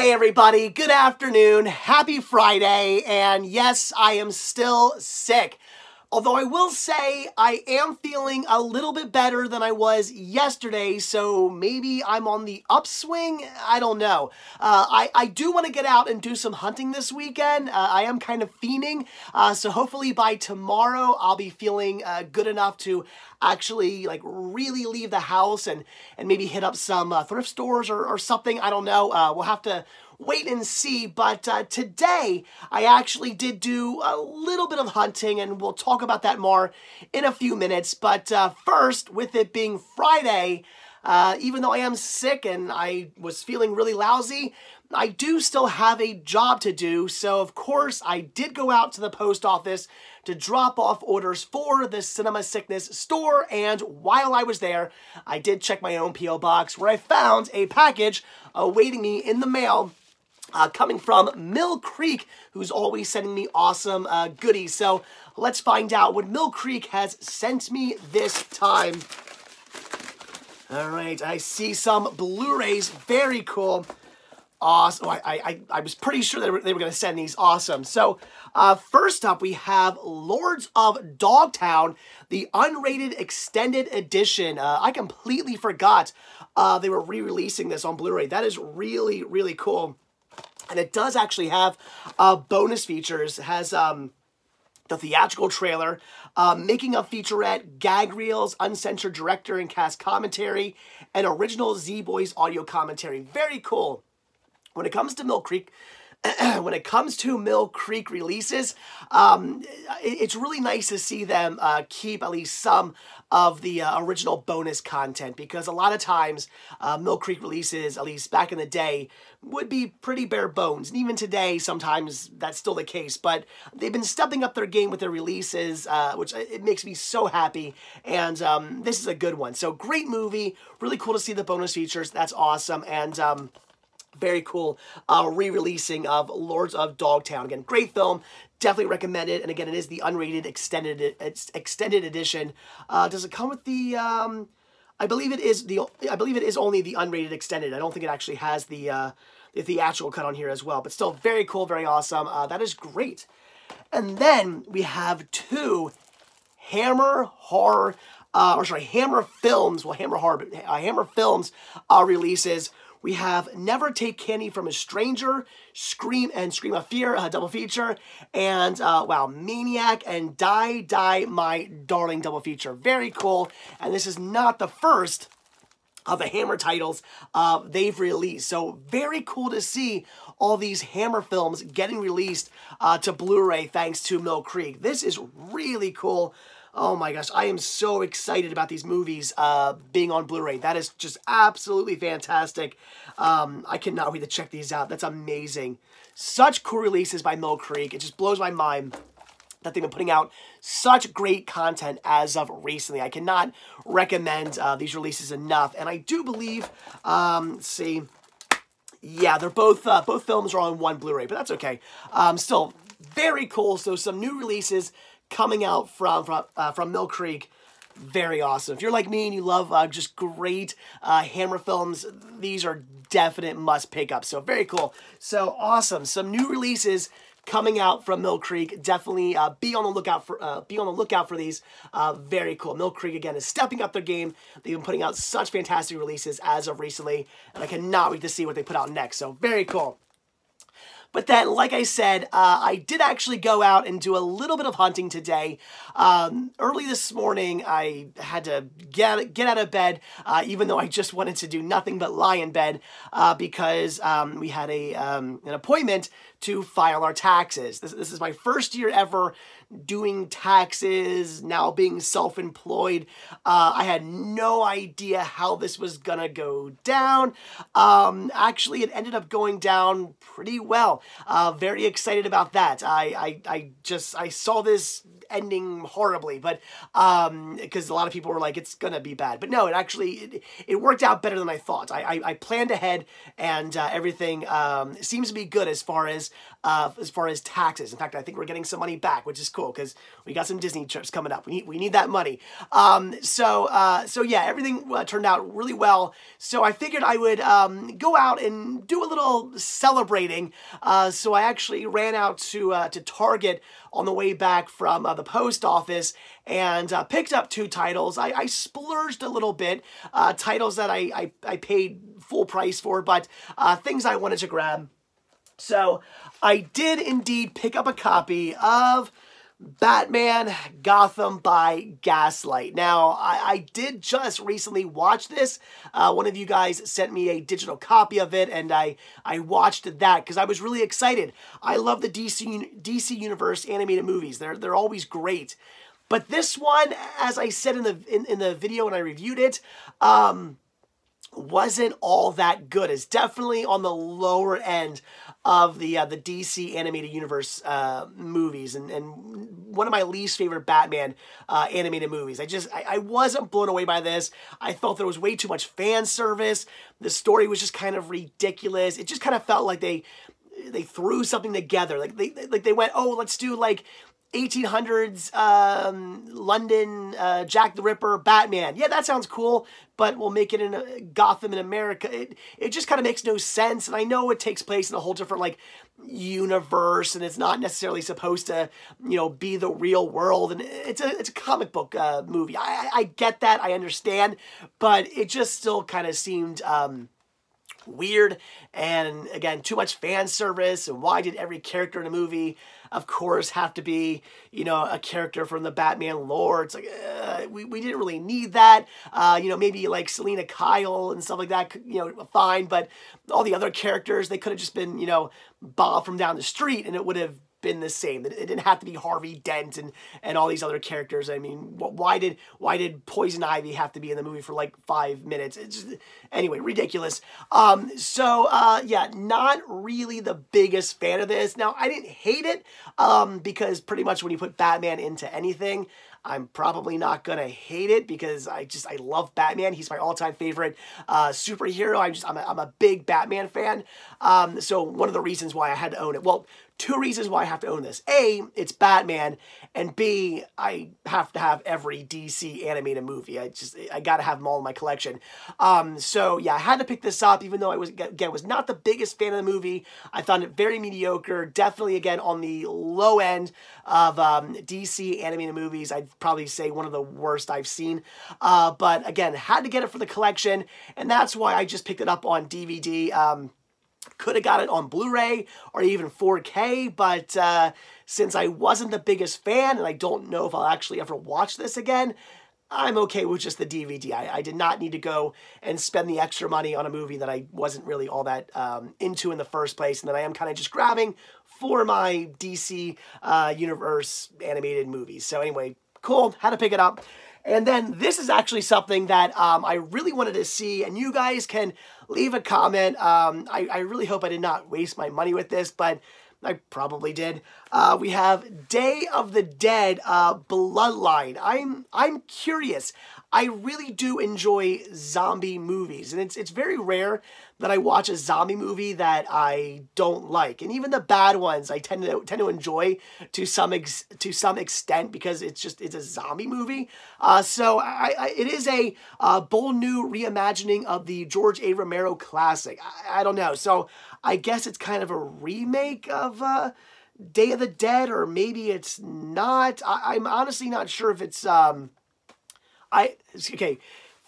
Hey everybody, good afternoon, happy Friday, and yes, I am still sick. Although I will say I am feeling a little bit better than I was yesterday, so maybe I'm on the upswing? I don't know. I do want to get out and do some hunting this weekend. I am kind of fiending, so hopefully by tomorrow I'll be feeling good enough to actually like really leave the house and maybe hit up some thrift stores or something. I don't know. We'll have to wait and see, but today I actually did do a little bit of hunting, and we'll talk about that more in a few minutes. But first, with it being Friday, even though I am sick and I was feeling really lousy, I do still have a job to do. So of course I did go out to the post office to drop off orders for the Cinema Sickness store, and while I was there, I did check my own P.O. box where I found a package awaiting me in the mail coming from Mill Creek, who's always sending me awesome goodies. So let's find out what Mill Creek has sent me this time. All right, I see some Blu-rays. Very cool. Awesome. I was pretty sure they were going to send these. Awesome. So first up, we have Lords of Dogtown, the unrated extended edition. I completely forgot they were re-releasing this on Blu-ray. That is really, really cool. And it does actually have bonus features. It has the theatrical trailer, making of featurette, gag reels, uncensored director and cast commentary, and original Z-Boys audio commentary. Very cool. When it comes to Mill Creek, releases, it's really nice to see them keep at least some of the original bonus content, because a lot of times Mill Creek releases, at least back in the day, would be pretty bare bones. And even today, sometimes that's still the case. But they've been stepping up their game with their releases, which it makes me so happy. And this is a good one. So great movie. Really cool to see the bonus features. That's awesome. And very cool re-releasing of Lords of Dogtown. Again, great film. Definitely recommend it. And again, it is the unrated extended edition. Does it come with the? I believe it is only the unrated extended. I don't think it actually has the theatrical cut on here as well. But still, very cool, very awesome. That is great. And then we have two Hammer Films. Well, Hammer Films releases. We have Never Take Candy from a Stranger, Scream and Scream of Fear, a double feature, and, wow, Maniac and Die, Die, My Darling double feature. Very cool, and this is not the first of the Hammer titles they've released. So very cool to see all these Hammer films getting released to Blu-ray thanks to Mill Creek. This is really cool. Oh my gosh, I am so excited about these movies being on Blu-ray. That is just absolutely fantastic. I cannot wait to check these out. That's amazing. Such cool releases by Mill Creek. It just blows my mind that they've been putting out such great content as of recently. I cannot recommend these releases enough. And I do believe, let's see, yeah, they're both films are on one Blu-ray, but that's okay. Still, very cool. So some new releases coming out from Mill Creek. Very awesome. If you're like me and you love just great Hammer films, these are definite must pick up. So very cool. So awesome. Some new releases coming out from Mill Creek. Definitely be on the lookout for these. Very cool. Mill Creek again is stepping up their game. They've been putting out such fantastic releases as of recently, and I cannot wait to see what they put out next. So very cool. But then, like I said, I did actually go out and do a little bit of hunting today. Early this morning, I had to get out of bed, even though I just wanted to do nothing but lie in bed, because we had an appointment to file our taxes. This is my first year ever doing taxes, now being self-employed. I had no idea how this was gonna go down. Actually, it ended up going down pretty well. Very excited about that. I saw this ending horribly, but because a lot of people were like, it's gonna be bad. But no, it worked out better than I thought. I planned ahead, and everything seems to be good as far as as far as taxes. In fact, I think we're getting some money back, which is cool because we got some Disney trips coming up. We need that money. So yeah, everything turned out really well. So I figured I would go out and do a little celebrating. So I actually ran out to Target on the way back from the post office and picked up 2 titles. I splurged a little bit, titles that I paid full price for, but things I wanted to grab. So I did indeed pick up a copy of Batman Gotham by Gaslight. Now, I did just recently watch this. One of you guys sent me a digital copy of it, and I watched that because I was really excited. I love the DC Universe animated movies. They're always great. But this one, as I said in the video when I reviewed it, wasn't all that good. It's definitely on the lower end of the DC animated universe movies, and one of my least favorite Batman animated movies. I wasn't blown away by this. I felt there was way too much fan service. The story was just kind of ridiculous. It just kind of felt like they threw something together. Like they went, oh, let's do like 1800s London Jack the Ripper Batman. Yeah, that sounds cool, but we'll make it in Gotham in America. It just kind of makes no sense. And I know it takes place in a whole different like universe, and it's not necessarily supposed to, you know, be the real world. And it's a comic book movie. I get that. I understand, but it just still kind of seemed weird, and again, too much fan service. And why did every character in a movie, of course, have to be, you know, a character from the Batman lore? It's like, we didn't really need that. You know, maybe like Selena Kyle and stuff like that, you know, fine, but all the other characters, they could have just been, you know, Bob from down the street, and it would have been the same. It didn't have to be Harvey Dent and all these other characters. I mean, why did Poison Ivy have to be in the movie for like 5 minutes? It's just, anyway, ridiculous. Yeah, not really the biggest fan of this. Now, I didn't hate it because pretty much when you put Batman into anything, I'm probably not gonna hate it because I love Batman. He's my all-time favorite superhero. I'm a big Batman fan. So one of the reasons why I had to own it. Well, 2 reasons why I have to own this. A, it's Batman, and B, I have to have every DC animated movie. I gotta have them all in my collection. So yeah, I had to pick this up, even though I was not the biggest fan of the movie. I found it very mediocre. Definitely, again, on the low end of DC animated movies. I'd probably say one of the worst I've seen. But again, had to get it for the collection, and that's why I just picked it up on DVD. Could have got it on Blu-ray or even 4K, but since I wasn't the biggest fan, and I don't know if I'll actually ever watch this again, I'm okay with just the DVD. I did not need to go and spend the extra money on a movie that I wasn't really all that into in the first place, and that I am kind of just grabbing for my DC Universe animated movies. So anyway, cool, had to pick it up. And then this is actually something that I really wanted to see, and you guys can leave a comment. I really hope I did not waste my money with this, but I probably did. We have Day of the Dead Bloodline. I'm curious. I really do enjoy zombie movies, and it's very rare that I watch a zombie movie that I don't like. And even the bad ones I tend to enjoy to some extent because it's a zombie movie. So it is a bold new reimagining of the George A. Romero classic. I don't know. So I guess it's kind of a remake of Day of the Dead, or maybe it's not. I'm honestly not sure if it's okay.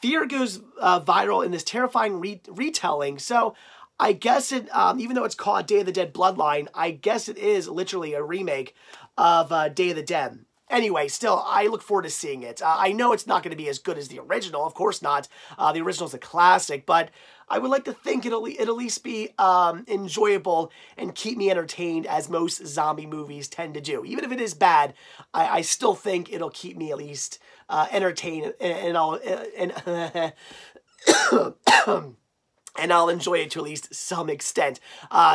Fear goes viral in this terrifying retelling. So I guess it, even though it's called Day of the Dead Bloodline, I guess it is literally a remake of Day of the Dead. Anyway, still, I look forward to seeing it. I know it's not going to be as good as the original. Of course not. The original's a classic, but I would like to think it'll at least be enjoyable and keep me entertained, as most zombie movies tend to do. Even if it is bad, I still think it'll keep me at least entertained, and I'll enjoy it to at least some extent.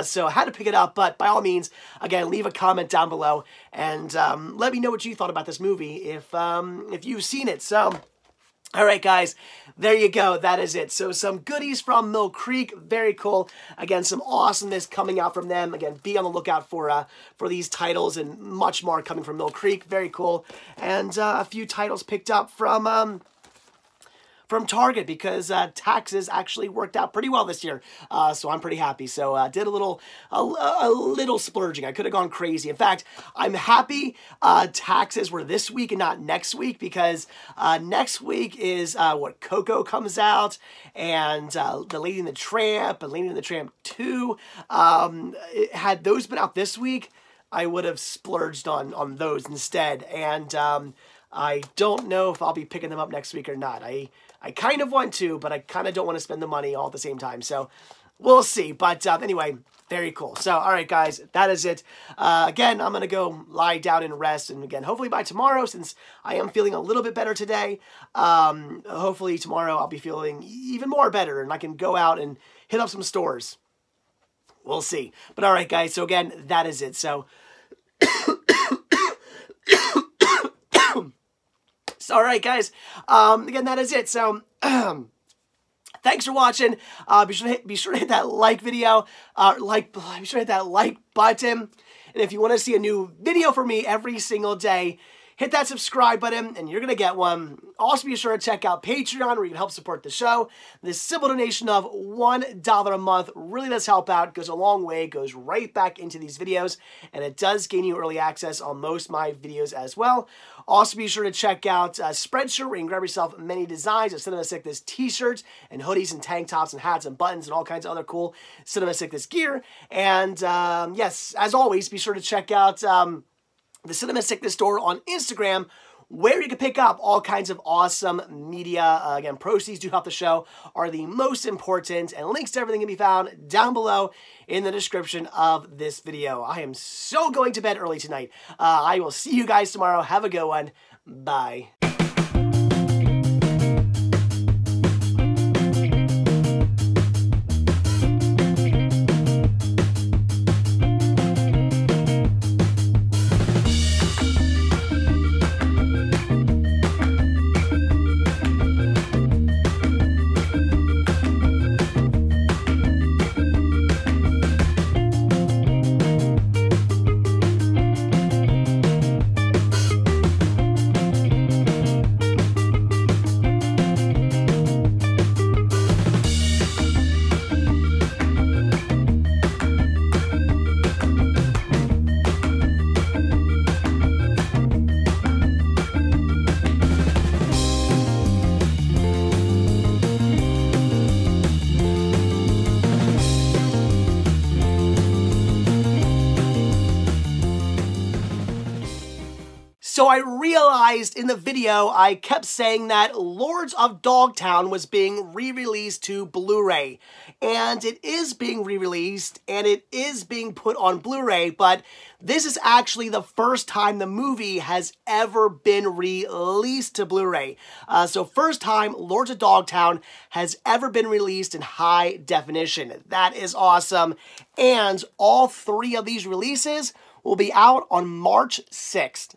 So I had to pick it up, but by all means, again, leave a comment down below and let me know what you thought about this movie if you've seen it. So All right, guys, there you go. That is it. So some goodies from Mill Creek. Very cool. Again, some awesomeness coming out from them. Again, be on the lookout for these titles and much more coming from Mill Creek. Very cool. And a few titles picked up from Target because taxes actually worked out pretty well this year. So I'm pretty happy. So did a little splurging. I could have gone crazy. In fact, I'm happy taxes were this week and not next week because next week is what Coco comes out and the Lady and the Tramp and Lady and the Tramp 2. Had those been out this week, I would have splurged on those instead. And I don't know if I'll be picking them up next week or not. I kind of want to, but I kind of don't want to spend the money all at the same time. So we'll see. But anyway, very cool. So, all right, guys, that is it. Again, I'm going to go lie down and rest. And again, hopefully by tomorrow, since I am feeling a little bit better today, hopefully tomorrow I'll be feeling even more better and I can go out and hit up some stores. We'll see. But all right, guys, so again, that is it. So, all right, guys. Again, that is it. So, thanks for watching. Be sure to hit that like video. Be sure to hit that like button. And if you want to see a new video from me every single day, hit that subscribe button, and you're going to get one. Also, be sure to check out Patreon, where you can help support the show. This simple donation of $1 a month really does help out, goes a long way, goes right back into these videos, and it does gain you early access on most of my videos as well. Also, be sure to check out Spreadshirt, where you can grab yourself many designs of Cinema Sickness t-shirts and hoodies and tank tops and hats and buttons and all kinds of other cool Cinema Sickness gear. And yes, as always, be sure to check out the Cinema Sickness store on Instagram, where you can pick up all kinds of awesome media. Again, proceeds do help the show, are the most important, and links to everything can be found down below in the description of this video. I am so going to bed early tonight. I will see you guys tomorrow. Have a good one. Bye. So I realized in the video, I kept saying that Lords of Dogtown was being re-released to Blu-ray. And it is being re-released, and it is being put on Blu-ray, but this is actually the first time the movie has ever been released to Blu-ray. So first time Lords of Dogtown has ever been released in high definition. That is awesome. And all three of these releases will be out on March 6th.